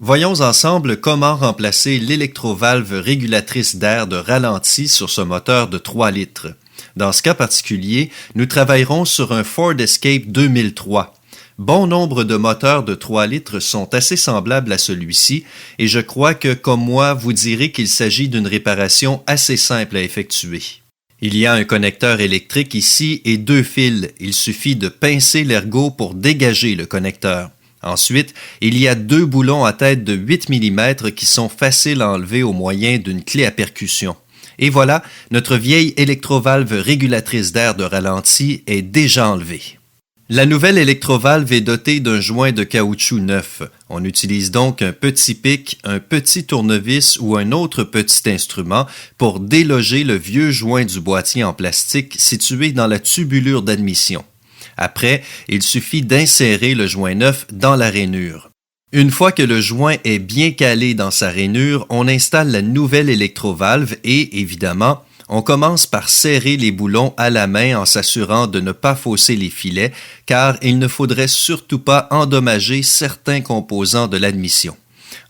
Voyons ensemble comment remplacer l'électrovalve régulatrice d'air de ralenti sur ce moteur de 3 litres. Dans ce cas particulier, nous travaillerons sur un Ford Escape 2003. Bon nombre de moteurs de 3 litres sont assez semblables à celui-ci et je crois que, comme moi, vous direz qu'il s'agit d'une réparation assez simple à effectuer. Il y a un connecteur électrique ici et 2 fils. Il suffit de pincer l'ergot pour dégager le connecteur. Ensuite, il y a 2 boulons à tête de 8 mm qui sont faciles à enlever au moyen d'une clé à percussion. Et voilà, notre vieille électrovalve régulatrice d'air de ralenti est déjà enlevée. La nouvelle électrovalve est dotée d'un joint de caoutchouc neuf. On utilise donc un petit pic, un petit tournevis ou un autre petit instrument pour déloger le vieux joint du boîtier en plastique situé dans la tubulure d'admission. Après, il suffit d'insérer le joint neuf dans la rainure. Une fois que le joint est bien calé dans sa rainure, on installe la nouvelle électrovalve et, évidemment, on commence par serrer les boulons à la main en s'assurant de ne pas fausser les filets, car il ne faudrait surtout pas endommager certains composants de l'admission.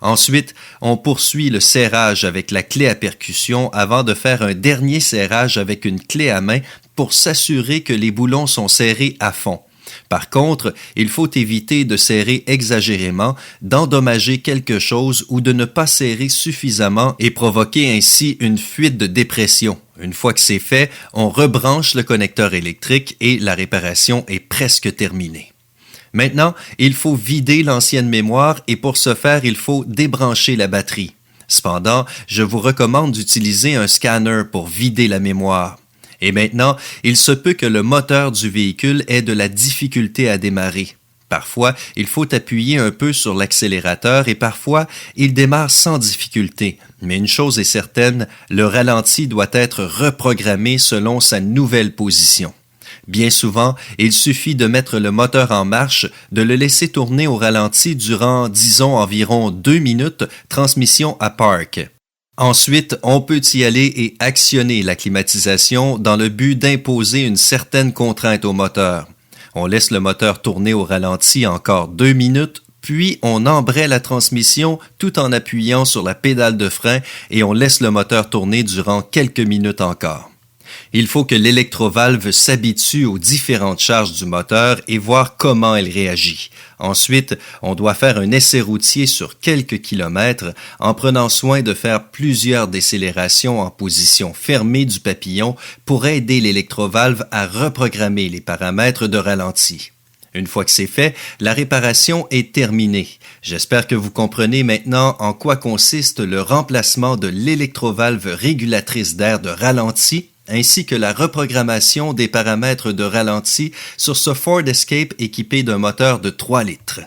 Ensuite, on poursuit le serrage avec la clé à percussion avant de faire un dernier serrage avec une clé à main pour s'assurer que les boulons sont serrés à fond. Par contre, il faut éviter de serrer exagérément, d'endommager quelque chose ou de ne pas serrer suffisamment et provoquer ainsi une fuite de dépression. Une fois que c'est fait, on rebranche le connecteur électrique et la réparation est presque terminée. Maintenant, il faut vider l'ancienne mémoire et pour ce faire, il faut débrancher la batterie. Cependant, je vous recommande d'utiliser un scanner pour vider la mémoire. Et maintenant, il se peut que le moteur du véhicule ait de la difficulté à démarrer. Parfois, il faut appuyer un peu sur l'accélérateur et parfois, il démarre sans difficulté. Mais une chose est certaine, le ralenti doit être reprogrammé selon sa nouvelle position. Bien souvent, il suffit de mettre le moteur en marche, de le laisser tourner au ralenti durant, disons, environ 2 minutes, transmission à park. Ensuite, on peut y aller et actionner la climatisation dans le but d'imposer une certaine contrainte au moteur. On laisse le moteur tourner au ralenti encore 2 minutes, puis on embraye la transmission tout en appuyant sur la pédale de frein et on laisse le moteur tourner durant quelques minutes encore. Il faut que l'électrovalve s'habitue aux différentes charges du moteur et voir comment elle réagit. Ensuite, on doit faire un essai routier sur quelques kilomètres en prenant soin de faire plusieurs décélérations en position fermée du papillon pour aider l'électrovalve à reprogrammer les paramètres de ralenti. Une fois que c'est fait, la réparation est terminée. J'espère que vous comprenez maintenant en quoi consiste le remplacement de l'électrovalve régulatrice d'air de ralenti ainsi que la reprogrammation des paramètres de ralenti sur ce Ford Escape équipé d'un moteur de 3 litres.